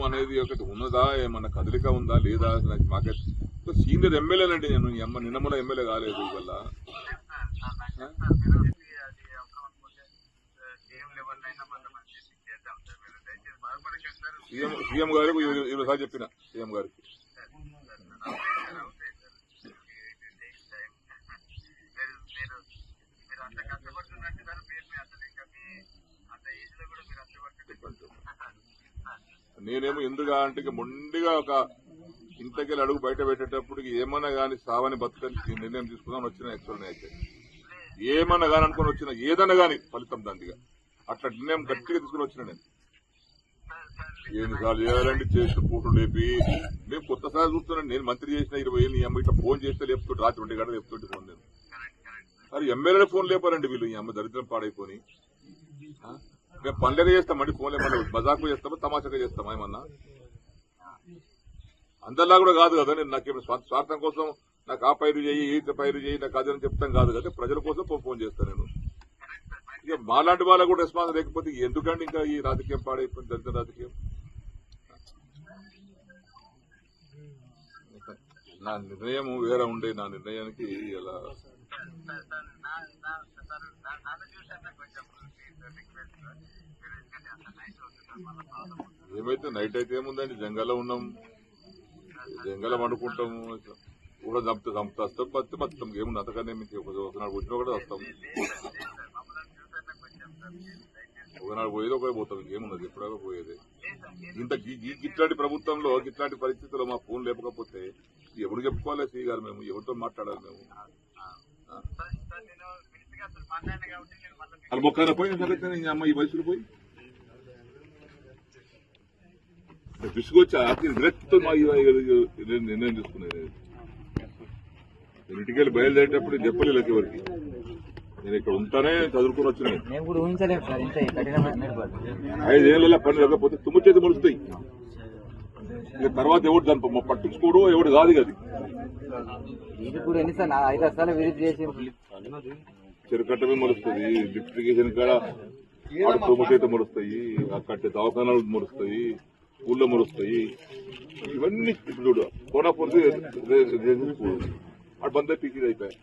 అనేది ఒకటి ఉన్నదా, ఏమన్నా కదలిక ఉందా లేదా మాకైతే సీనియర్ ఎమ్మెల్యేనండి. నేను నిన్నమల ఎమ్మెల్యే కాలేదు వల్ల సీఎం గారికి ఈరోజు చెప్పిన సీఎం గారికి నేనేమో ఎందుగా అంటే మొండిగా ఒక ఇంతకెళ్ళి అడుగు బయట పెట్టేటప్పుడు ఏమన్నా కానీ సావని బతుకని నిర్ణయం తీసుకుందామని వచ్చిన యాక్చువల్ అయితే ఏమన్నా కానీ అనుకుని వచ్చిన ఏదన్నా కానీ ఫలితం దండిగా అట్లా నిర్ణయం గట్టిగా తీసుకుని వచ్చిన నేను. ఎన్నిసార్లు చేయాలండి చేసిన పూటలు లేపి మేము కొత్తసారి చూస్తున్నాను. నేను మంత్రి చేసిన 20 ఏళ్ళు ఈ అమ్మ ఇట్లా ఫోన్ చేస్తే లేపుతుంటే రాత్రి 1 గంట లేపుతుంటే ఫోన్ నేను మరి ఎమ్మెల్యేల ఫోన్ లేపారండి వీళ్ళు. ఈ అమ్మ దరిద్రం పాడైపోయి మేము పనులేక చేస్తామండి, ఫోన్ లేపండి మజాకు చేస్తామా తమాషాగా చేస్తామా ఏమన్నా. అందరిలా కూడా కాదు కదా. నేను నాకేమో స్వార్థం కోసం నాకు ఆ పైరు చేయి ఈ పైరు చేయి నాకు అదని చెప్తాం కాదు కదా. ప్రజల కోసం ఫోన్ చేస్తాను నేను. ఇక మాలాంటి వాళ్ళకు కూడా రెస్పాన్స్ లేకపోతే ఎందుకండి ఇంకా ఈ రాజకీయం పాడైపోయింది, దరిద్ర రాజకీయం. నా నిర్ణయం వేరే ఉండే. నా నిర్ణయానికి ఇలా ఏమైతే నైట్ అయితే ఏముందండి, జంగల్లో ఉన్నాం, జంగల వండుకుంటాము కూడా చంపుతా వస్తాం బతి మొత్తం ఏముంది అంతకన్నా మీకు ఒకనాడు వచ్చినా కూడా వస్తాం. ఒకనాడు పోయేది ఒకరే పోతాం, ఇంకేమున్నది ఎప్పుడో పోయేది. ఇంత ఇట్లాంటి ప్రభుత్వంలో ఇట్లాంటి పరిస్థితుల్లో మా ఫోన్ లేకపోతే ఎవరు చెప్పుకోవాలి శ్రీ గారు, మేము ఎవరితో మాట్లాడాలి మేము. అది మొక్కన పోయి అమ్మ ఈ వయసులో పోయి విసుగొచ్చి విరక్తితో నిర్ణయం తీసుకునేది. నేను ఇంటికెళ్ళి బయలుదేరేటప్పుడు చెప్పలేదు ఎవరికి. నేను ఇక్కడ ఉంటానే చదువుకుని వచ్చినాయి. 5 ఏళ్ళ పని లేకపోతే తుమ్ము చేతి మొలుస్తాయి. ఇక తర్వాత ఎవడు దాని పట్టించుకోడు ఎవడు కాదు అది. చెరుకట్టమే మొలుస్తుంది, లిఫ్టిగేషన్ కాడ ఆడ తుమ్ము చేతి మొలుస్తాయి, కట్టే దవాఖానాలు మొలుస్తాయి, ఊళ్ళో మొలుస్తాయి. ఇవన్నీ ఇప్పుడు చూడు కోనాపూర్తి అటు బంద్ పీకిది అయిపోయాయి.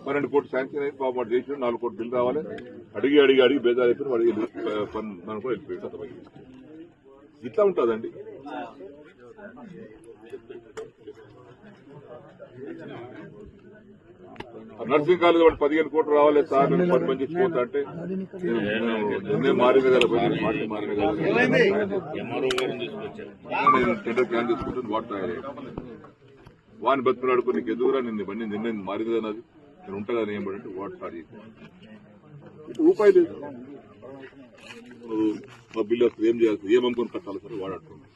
12 కోట్లు శాంక్షన్ అయితే బాబు వాడు చేసిన 4 కోట్లు బిల్లు రావాలి. అడిగి బేజారు అయిపోయి వాడికి మనం కూడా వెళ్ళిపోయాడు. ఇట్లా ఉంటుందండి. నర్సింగ్ కాలేజ్ వాడు 15 కోట్లు రావాలి సార్ 10 మంది ఇచ్చిపోతా అంటే నిర్ణయం మారింది కదా, పార్టీ మారింది కదా. నేను టెండర్ క్యాన్ తీసుకుంటాను వాడిని బతుకులాడుకో నీకు ఎదుగురా నిన్ను ఇవన్నీ నిర్ణయం మారింది కదా, అది నేను ఉంటా కదా ఏం పడంటే వాడు సారీ రూపాయి లేదు. మా బిల్లు వస్తుంది ఏం చేయాల్సి ఏమనుకొని కట్టాలి సార్ వాడు అంటున్నాను.